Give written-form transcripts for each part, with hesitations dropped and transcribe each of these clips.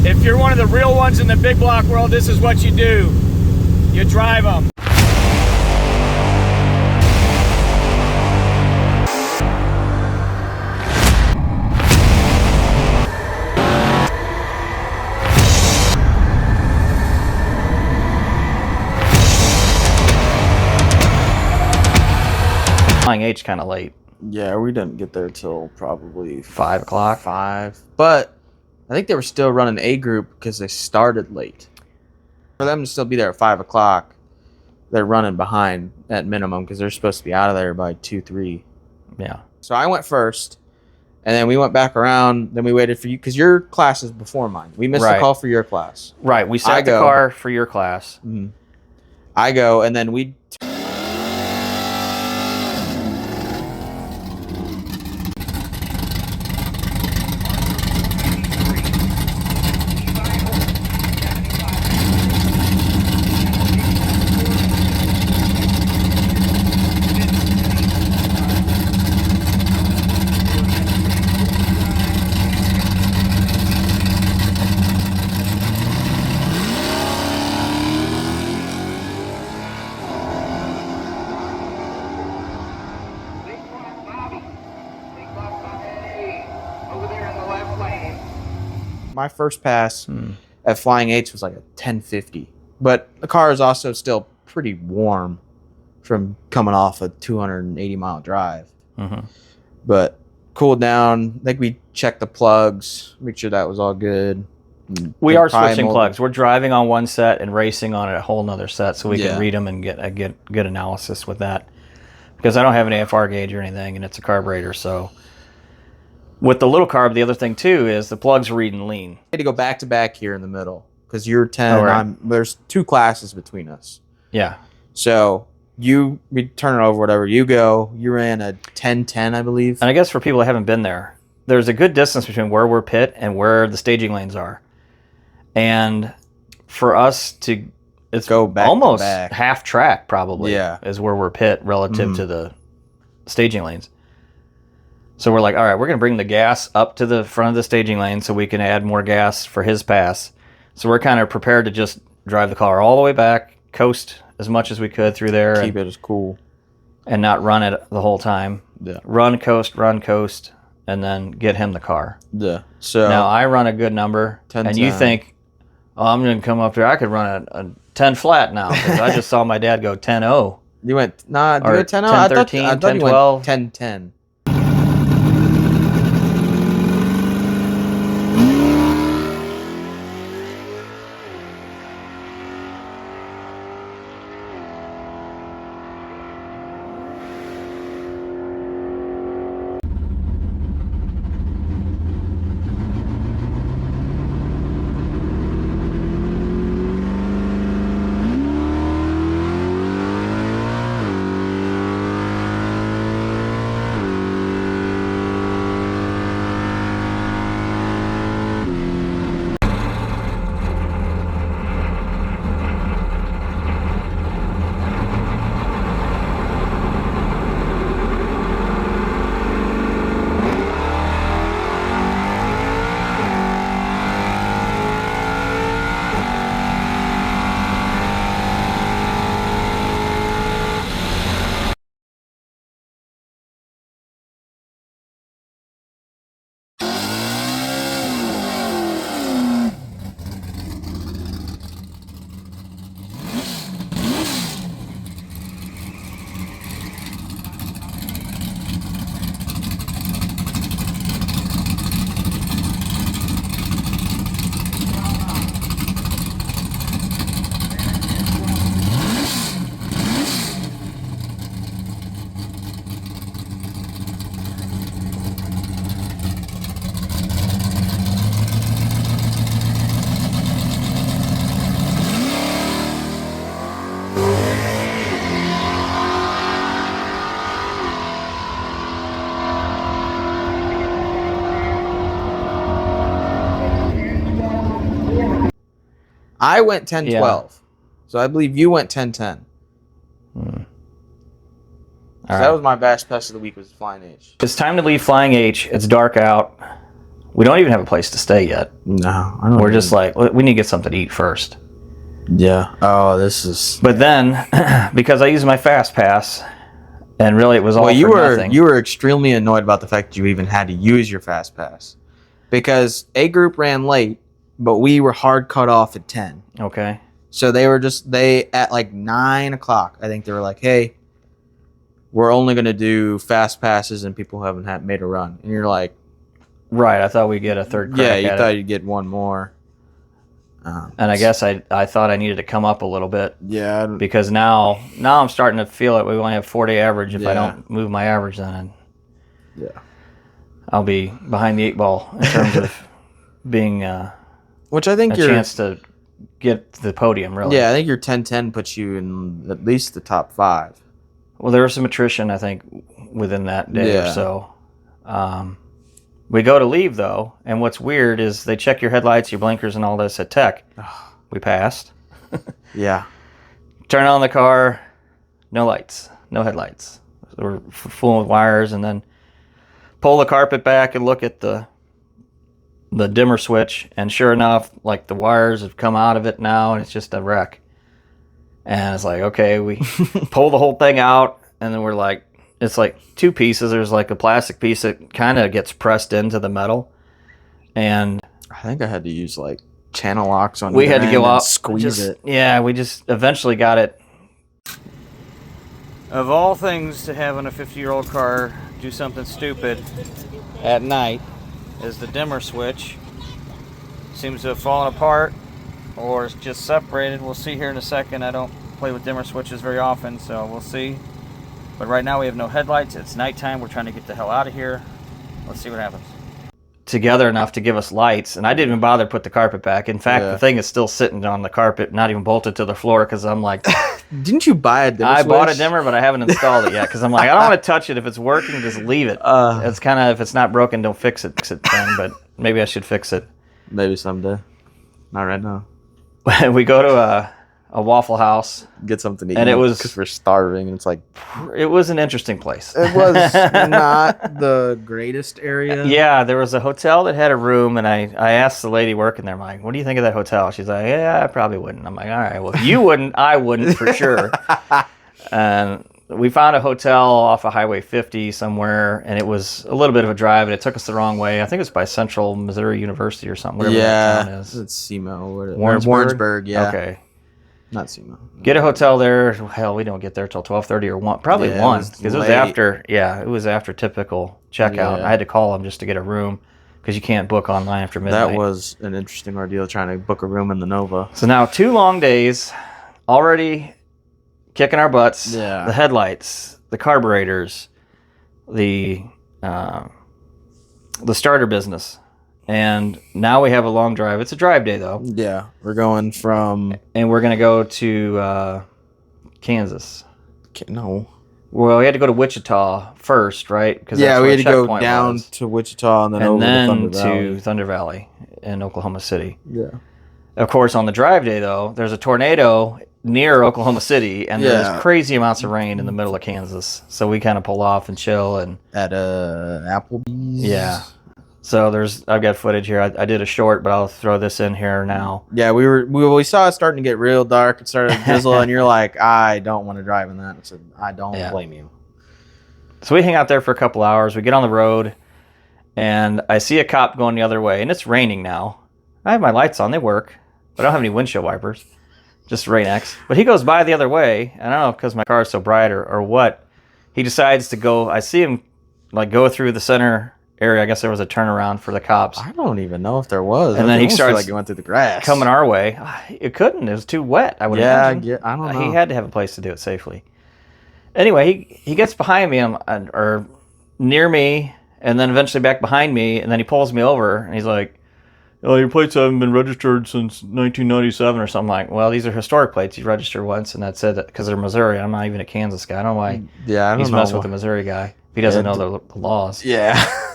If you're one of the real ones in the big block world, this is what you do. You drive them. Flying H kind of late. Yeah, we didn't get there till probably 5 o'clock. 5. But I think they were still running A group because they started late. For them to still be there at 5 o'clock, they're running behind at minimum because they're supposed to be out of there by 2, 3. Yeah. So I went first, and then we went back around. Then we waited for you because your class is before mine. We missed the call for your class. Right. We set the car for your class. Mm-hmm. I go, and then we... My first pass at Flying H was like a 1050, but the car is also still pretty warm from coming off a 280-mile drive. Mm-hmm. But cooled down. I think we checked the plugs, make sure that was all good. We are switching plugs. We're driving on one set and racing on a whole nother set, so we can read them and get a good analysis with that. Because I don't have an AFR gauge or anything, and it's a carburetor, so... With the little carb, the other thing too is the plugs are reading lean. I had to go back to back here in the middle because you're 10. There's 2 classes between us. Yeah. So we turn it over, whatever. You go. You ran a 10-10, I believe. And I guess for people that haven't been there, there's a good distance between where we're pit and where the staging lanes are. And for us to go back almost to back. Half track probably is where we're pit relative to the staging lanes. So we're like, all right, we're going to bring the gas up to the front of the staging lane so we can add more gas for his pass. So we're kind of prepared to just drive the car all the way back, coast as much as we could through there. Keep it as cool. And not run it the whole time. Yeah. Run, coast, and then get him the car. Yeah. So now I run a good number, 10, and you think, oh, I'm going to come up here. I could run a 10 flat now because I just saw my dad go 10-0. You went, nah, you went 10-0? 10-13, 10-12. 10-10. I went 10-12. Yeah. So I believe you went 10-10. So that was my best pass of the week, was Flying H. It's time to leave Flying H. It's dark out. We don't even have a place to stay yet. No, I don't. We're just like, we need to get something to eat first. Yeah. Oh, this is. But then, because I used my fast pass, and really it was all nothing. You were extremely annoyed about the fact that you even had to use your fast pass, because A group ran late, but we were hard cut off at 10. Okay. So they at like 9 o'clock, I think they were like, hey, we're only going to do fast passes and people who haven't made a run. And you're like, right, I thought we'd get a third crack. Yeah, you thought you'd get one more. And I guess I thought I needed to come up a little bit. Yeah. Because now I'm starting to feel it. We only have 40 average. If I don't move my average, then I'll be behind the 8 ball in terms of being which I think a chance to get to the podium, really. Yeah, I think your 10-10 puts you in at least the top 5. Well, there was some attrition, I think, within that day or so. We go to leave, though, and what's weird is they check your headlights, your blinkers, and all this at Tech. We passed. Yeah. Turn on the car, no lights, no headlights. We're full of wires, and then pull the carpet back and look at the dimmer switch, and sure enough, like the wires have come out of it now, and it's just a wreck. And it's like, okay, we pull the whole thing out, and then we're like, it's like 2 pieces. There's like a plastic piece that kind of gets pressed into the metal, and I think I had to use like channel locks on. We had to go out, squeeze it. Yeah, we just eventually got it. Of all things to have in a 50-year-old car do something stupid at night is the dimmer switch. Seems to have fallen apart or it's just separated. We'll see here in a second. I don't play with dimmer switches very often, so we'll see. But right now we have no headlights. It's nighttime. We're trying to get the hell out of here. Let's see what happens. Together enough to give us lights, and I didn't even bother to put the carpet back. In fact, the thing is still sitting on the carpet, not even bolted to the floor, because I'm like... Didn't you buy a dimmer switch? I bought a dimmer, but I haven't installed it yet, because I'm like, I don't want to touch it. If it's working, just leave it. It's kind of, if it's not broken, don't fix it then, but maybe I should fix it. Maybe someday. Not right now. We go to a Waffle House. Get something to eat. And it was... Because we're starving, and it's like... It was an interesting place. It was not the greatest area. Yeah, there was a hotel that had a room, and I asked the lady working there, I'm like, what do you think of that hotel? She's like, yeah, I probably wouldn't. I'm like, all right, well, if you wouldn't, I wouldn't for sure. And we found a hotel off of Highway 50 somewhere, and it was a little bit of a drive, and it took us the wrong way. I think it was by Central Missouri University or something, whatever that town is. It's SEMO. Warrensburg? Yeah. Okay. Not SEMO. Get a hotel there. Hell, we don't get there till 12:30 or 1. Probably 1, because it was after. Yeah, it was after typical checkout. Yeah. I had to call them just to get a room, because you can't book online after midnight. That was an interesting ordeal trying to book a room in the Nova. So now 2 long days, already kicking our butts. Yeah. The headlights, the carburetors, the starter business. And now we have a long drive. It's a drive day, though. Yeah. We're going from... And we're going to go to Kansas. No. Well, we had to go to Wichita first, right? Yeah, we had to go down to Wichita and then over to Thunder Valley in Oklahoma City. Yeah. Of course, on the drive day, though, there's a tornado near Oklahoma City, and there's crazy amounts of rain in the middle of Kansas. So we kind of pull off and chill. And at Applebee's? Yeah. So I've got footage here. I did a short, but I'll throw this in here now. Yeah, we saw it starting to get real dark. It started to drizzle, and you're like, I don't want to drive in that. I said, I don't blame you. So we hang out there for a couple hours. We get on the road, and I see a cop going the other way, and it's raining now. I have my lights on. They work, but I don't have any windshield wipers, just Rain-X. But he goes by the other way, and I don't know if because my car is so bright or what. He decides to go. I see him like go through the center area. I guess there was a turnaround for the cops. I don't even know if there was. And then he starts like he went through the grass. Coming our way. It couldn't. It was too wet, I would imagine. Yeah, I don't know. He had to have a place to do it safely. Anyway, he gets behind me or near me, and then eventually back behind me, and then he pulls me over, and he's like, oh, your plates haven't been registered since 1997 or something. Like, well, these are historic plates. You register once, and that's it, because they're Missouri. I'm not even a Kansas guy. I don't know why he's messing with the Missouri guy. He doesn't know the laws. Yeah.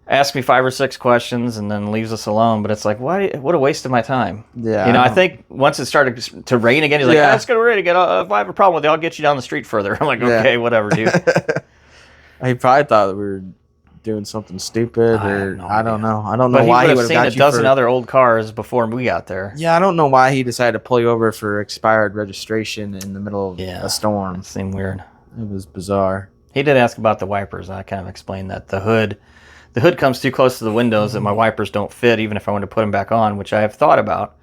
Asks me 5 or 6 questions and then leaves us alone. But it's like, what a waste of my time. Yeah. You know, I think once it started to rain again, he's like, it's going to rain again. If I have a problem with it, I'll get you down the street further. I'm like, okay, whatever, dude. He probably thought that we were doing something stupid, or I don't know. I don't know But why he he would would have have seen got a dozen other old cars before we got there. Yeah, I don't know why he decided to pull you over for expired registration in the middle of a storm. It seemed weird. It was bizarre. He did ask about the wipers. I kind of explained that the hood comes too close to the windows that my wipers don't fit, even if I want to put them back on, which I have thought about.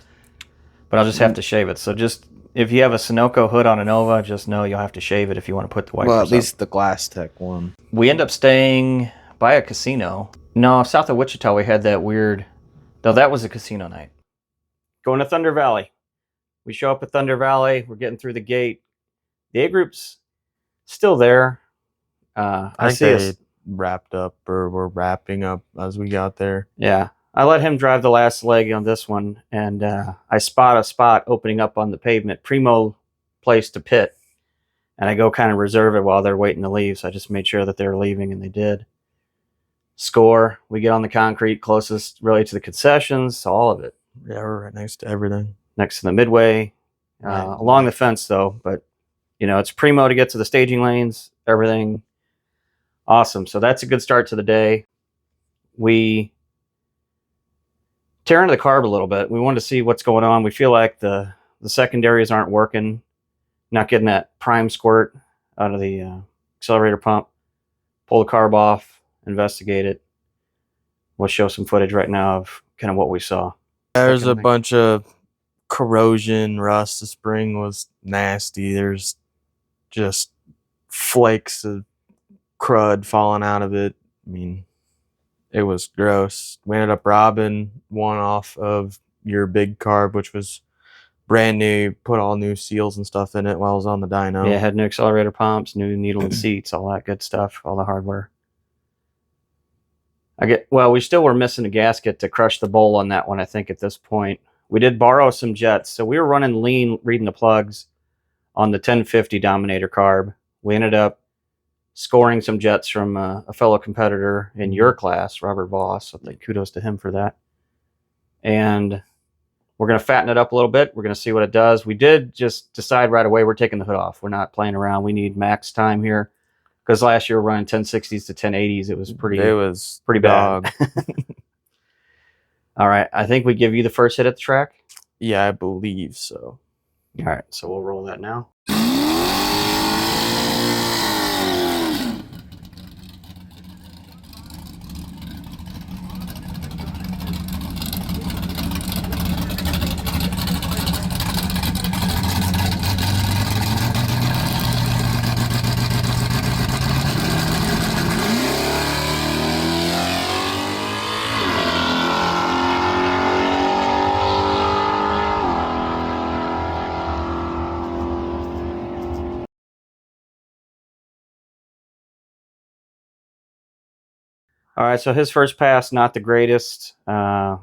But I'll just have to shave it. So just if you have a Sunoco hood on a Nova, just know you'll have to shave it if you want to put the wipers Well, at least up. the Glass Tech one. We end up staying by a casino. No, south of Wichita, we had that weird... No, that was a casino night. Going to Thunder Valley. We show up at Thunder Valley. We're getting through the gate. The A group's still there. I think they wrapped up, or were wrapping up as we got there. Yeah. I let him drive the last leg on this one, and I spot a spot opening up on the pavement, primo place to pit, and I go kind of reserve it while they're waiting to leave, so I just made sure that they were leaving, and they did. Score. We get on the concrete closest really to the concessions, all of it. Yeah, we're right next to everything. Next to the midway, Right. along the fence though, but it's primo to get to the staging lanes, everything. Awesome. So that's a good start to the day. We tear into the carb a little bit. We wanted to see what's going on. We feel like the secondaries aren't working, not getting that prime squirt out of the accelerator pump. Pull the carb off, investigate it. We'll show some footage right now of kind of what we saw. There's a bunch of corrosion, rust. The spring was nasty. There's just flakes of crud falling out of it. I mean, it was gross. We ended up robbing one off of your big carb, which was brand new. Put all new seals and stuff in it while I was on the dyno. Yeah, had new accelerator pumps, new needle and seats, all that good stuff, all the hardware. We still were missing a gasket to crush the bowl on that one, I think, at this point. We did borrow some jets, so we were running lean, reading the plugs on the 1050 Dominator carb. We ended up scoring some jets from a fellow competitor in your class, Robert Voss. So kudos to him for that. And we're going to fatten it up a little bit. We're going to see what it does. We did just decide right away we're taking the hood off. We're not playing around. We need max time here. Because last year we were running 1060s to 1080s. It was pretty bad. All right. I think we give you the first hit at the track. Yeah, I believe so. All right. So we'll roll that now. All right, so his first pass, not the greatest, but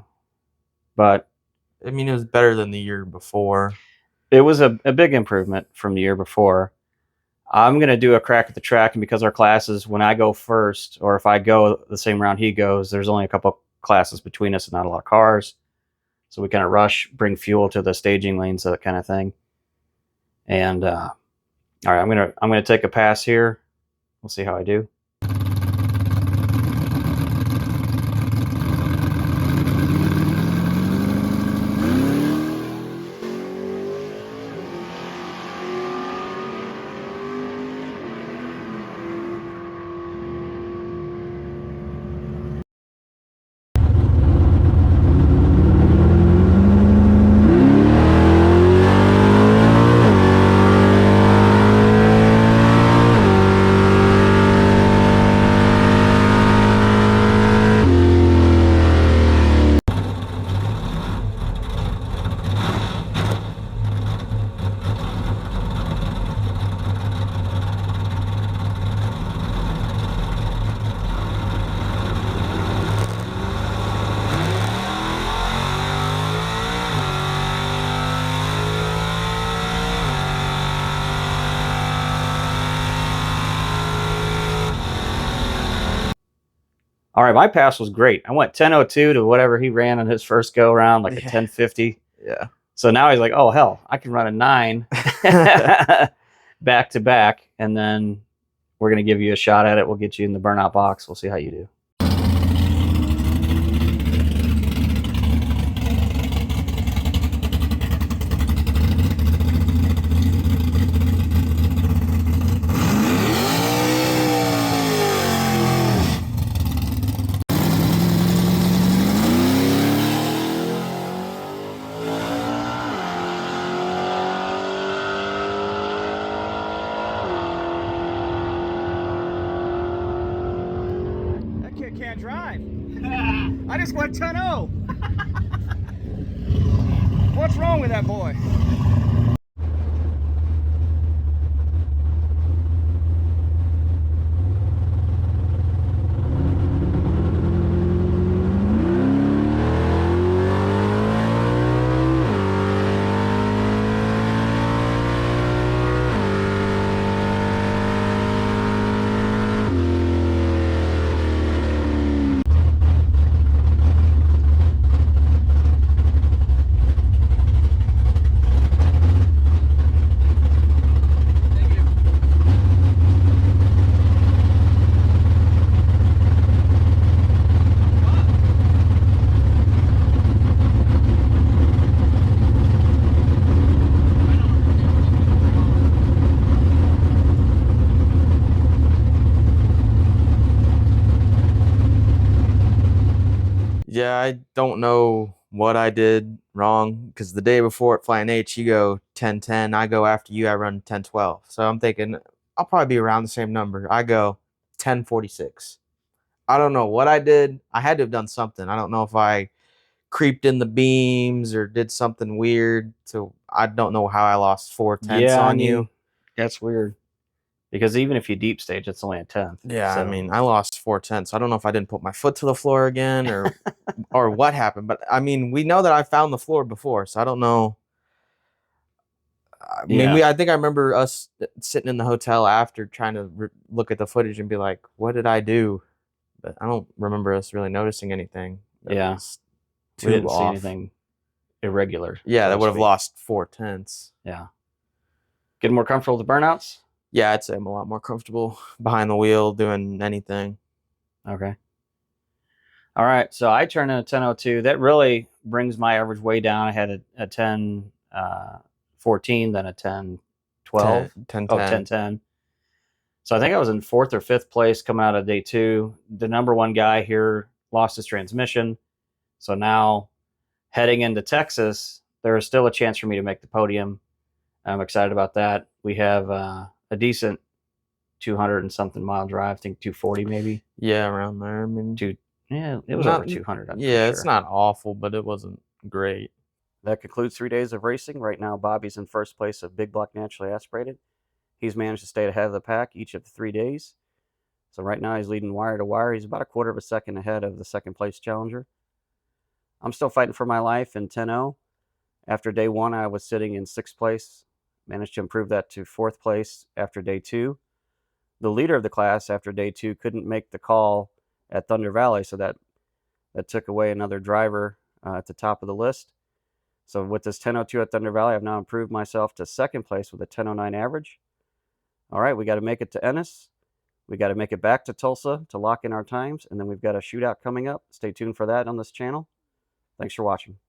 I mean, it was better than the year before. It was a big improvement from the year before. I'm going to do a crack at the track, and because our classes, when I go first, or if I go the same round he goes, there's only a couple classes between us and not a lot of cars. So we kind of rush, bring fuel to the staging lanes, that kind of thing. And all right, I'm gonna take a pass here. We'll see how I do. All right, my pass was great. I went 10:02 to whatever he ran on his first go around, like a 10:50. Yeah. So now he's like, oh, hell, I can run a 9 back to back, and then we're going to give you a shot at it. We'll get you in the burnout box. We'll see how you do. drive. I just went 10-0. What's wrong with that boy? Yeah, I don't know what I did wrong because the day before at Flying H, you go 10-10. I go after you, I run 10-12. So I'm thinking I'll probably be around the same number. I go 10-46. I don't know what I did. I had to have done something. I don't know if I creeped in the beams or did something weird. So I don't know how I lost 4/10 on you. That's weird. Because even if you deep stage, it's only a 10th. Yeah, so. I mean, I lost 4/10. I don't know if I didn't put my foot to the floor again or or what happened. But I mean, we know that I found the floor before, so I don't know. I mean, I think I remember us sitting in the hotel after trying to look at the footage and be like, "What did I do?" But I don't remember us really noticing anything. We didn't see anything irregular. Yeah, that would have lost 4/10. Yeah. Getting more comfortable with the burnouts? Yeah, I'd say I'm a lot more comfortable behind the wheel doing anything. Okay. All right. So I turned in a 10:02. That really brings my average way down. I had a 10:14, then a 10:12. 10:10. So I think I was in 4th or 5th place coming out of day 2. The number 1 guy here lost his transmission. So now heading into Texas, there is still a chance for me to make the podium. I'm excited about that. We have a decent 200 and something mile drive. I think 240 maybe. Yeah, around there. I mean, it was over 200. It's not awful, but it wasn't great. That concludes 3 days of racing. Right now, Bobby's in first place of Big Block Naturally Aspirated. He's managed to stay ahead of the pack each of the 3 days. So right now he's leading wire to wire. He's about a quarter of a second ahead of the second place challenger. I'm still fighting for my life in 10-0. After day 1, I was sitting in 6th place. Managed to improve that to 4th place after day 2. The leader of the class after day 2 couldn't make the call at Thunder Valley, so that took away another driver at the top of the list. So with this 10:02 at Thunder Valley, I've now improved myself to 2nd place with a 10:09 average. All right, we got to make it to Ennis. We got to make it back to Tulsa to lock in our times, and then we've got a shootout coming up. Stay tuned for that on this channel. Thanks for watching.